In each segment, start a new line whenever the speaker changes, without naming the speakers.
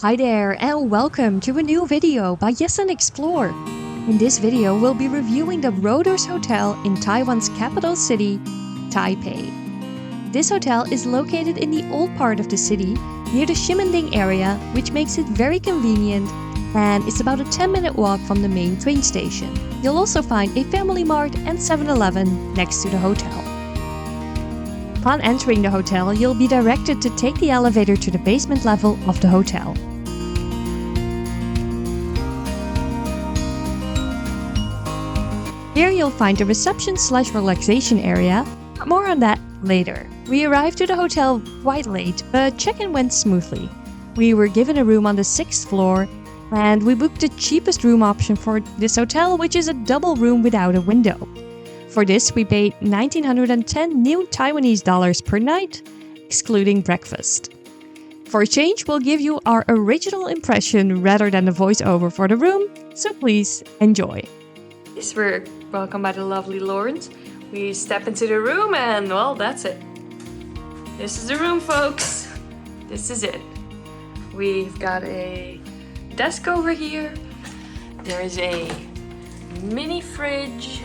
Hi there and welcome to a new video by Yes and Explore. In this video we'll be reviewing the Roders Hotel in Taiwan's capital city, Taipei. This hotel is located in the old part of the city near the Ximending area, which makes it very convenient and it's about a 10-minute walk from the main train station. You'll also find a Family Mart and 7-Eleven next to the hotel. Upon entering the hotel, you'll be directed to take the elevator to the basement level of the hotel. Here you'll find a reception/relaxation area, but more on that later. We arrived to the hotel quite late, but check-in went smoothly. We were given a room on the 6th floor, and we booked the cheapest room option for this hotel, which is a double room without a window. For this, we paid 1,910 new Taiwanese dollars per night, excluding breakfast. For a change, we'll give you our original impression rather than the voiceover for the room, so please enjoy. Yes, we're welcomed by the lovely Lawrence. We step into the room and, well, that's it. This is the room, folks. This is it. We've got a desk over here. There is a mini fridge,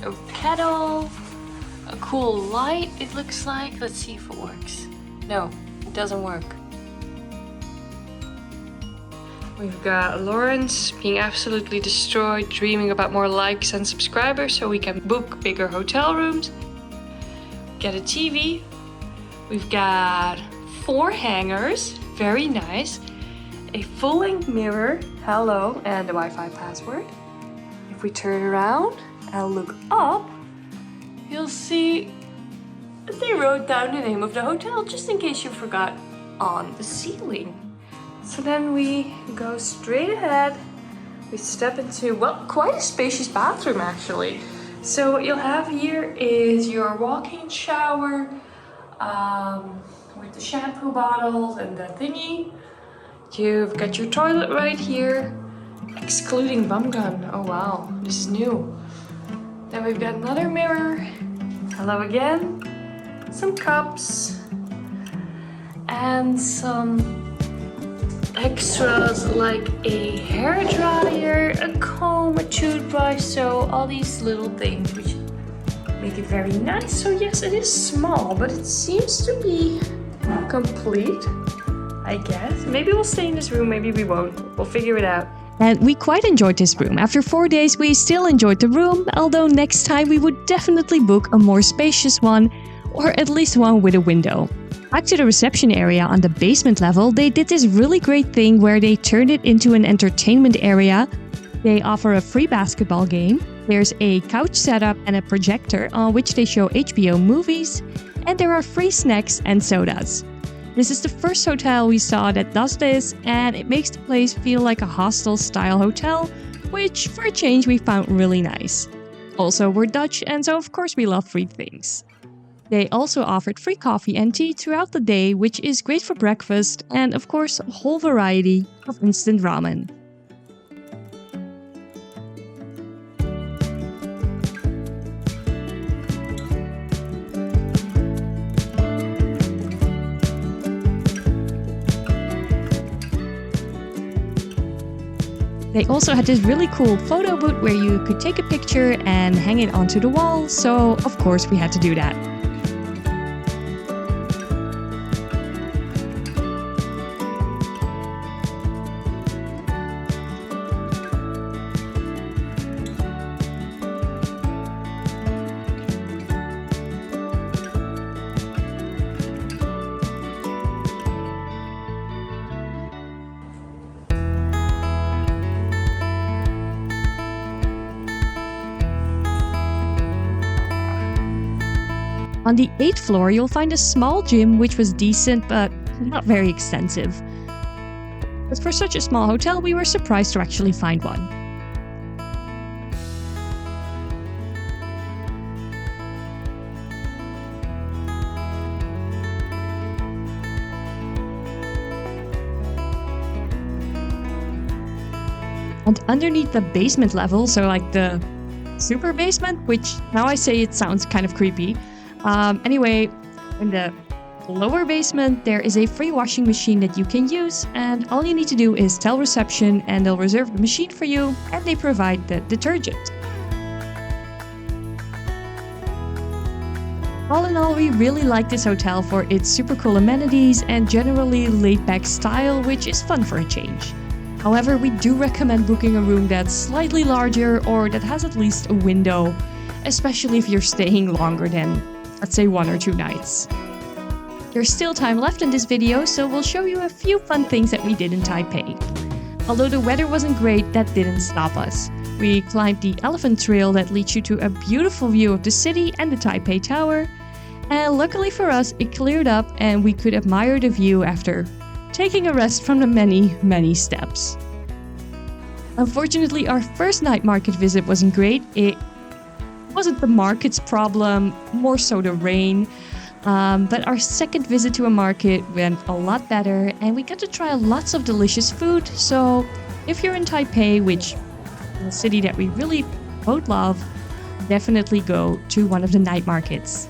a kettle, a cool light, it looks like. Let's see if it works. No, it doesn't work. We've got Lawrence being absolutely destroyed, dreaming about more likes and subscribers so we can book bigger hotel rooms. Get a TV. We've got 4 hangers, very nice. A full-length mirror, hello, and the Wi-Fi password. If we turn around and look up, you'll see they wrote down the name of the hotel just in case you forgot on the ceiling. So then we go straight ahead. We step into, well, quite a spacious bathroom actually. So what you'll have here is your walk-in shower with the shampoo bottles and the thingy. You've got your toilet right here, excluding bum gun. Oh wow, this is new. Then we've got another mirror. Hello again. Some cups and some extras like a hair dryer, a comb, a toothbrush, so all these little things which make it very nice. So yes, it is small, but it seems to be complete, I guess. Maybe we'll stay in this room, maybe we won't. We'll figure it out. And we quite enjoyed this room. After 4 days, we still enjoyed the room, although next time we would definitely book a more spacious one, or at least one with a window. Back to the reception area on the basement level, they did this really great thing where they turned it into an entertainment area. They offer a free basketball game, there's a couch setup and a projector on which they show HBO movies, and there are free snacks and sodas. This is the first hotel we saw that does this, and it makes the place feel like a hostel-style hotel, which for a change we found really nice. Also, we're Dutch, and so of course we love free things. They also offered free coffee and tea throughout the day, which is great for breakfast, and of course a whole variety of instant ramen. They also had this really cool photo booth where you could take a picture and hang it onto the wall, so of course we had to do that. On the 8th floor, you'll find a small gym which was decent but not very extensive. But for such a small hotel, we were surprised to actually find one. And underneath the basement level, so like the super basement, which now I say it sounds kind of creepy. Anyway, in the
lower basement, there is a free washing machine that you can use, and all you need to do is tell reception and they'll reserve the machine for you, and they provide the detergent. All in all, we really like this hotel for its super cool amenities and generally laid-back style, which is fun for a change. However, we do recommend booking a room that's slightly larger or that has at least a window, especially if you're staying longer than, let's say, 1 or 2 nights. There's still time left in this video, so we'll show you a few fun things that we did in Taipei. Although the weather wasn't great, that didn't stop us. We climbed the elephant trail that leads you to a beautiful view of the city and the Taipei Tower, and luckily for us, it cleared up and we could admire the view after taking a rest from the many steps. Unfortunately, our first night market visit wasn't great. It wasn't the market's problem, more so the rain. But our second visit to a market went a lot better and we got to try lots of delicious food. So if you're in Taipei, which is a city that we really both love, definitely go to one of the night markets.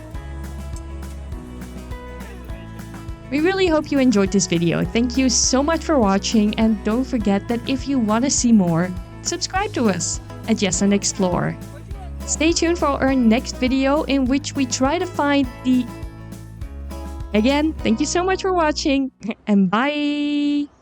We really hope you enjoyed this video. Thank you so much for watching, and don't forget that if you want to see more, subscribe to us at Yes and Explore. Stay tuned for our next video in which we try to find the... Again, thank you so much for watching, and bye!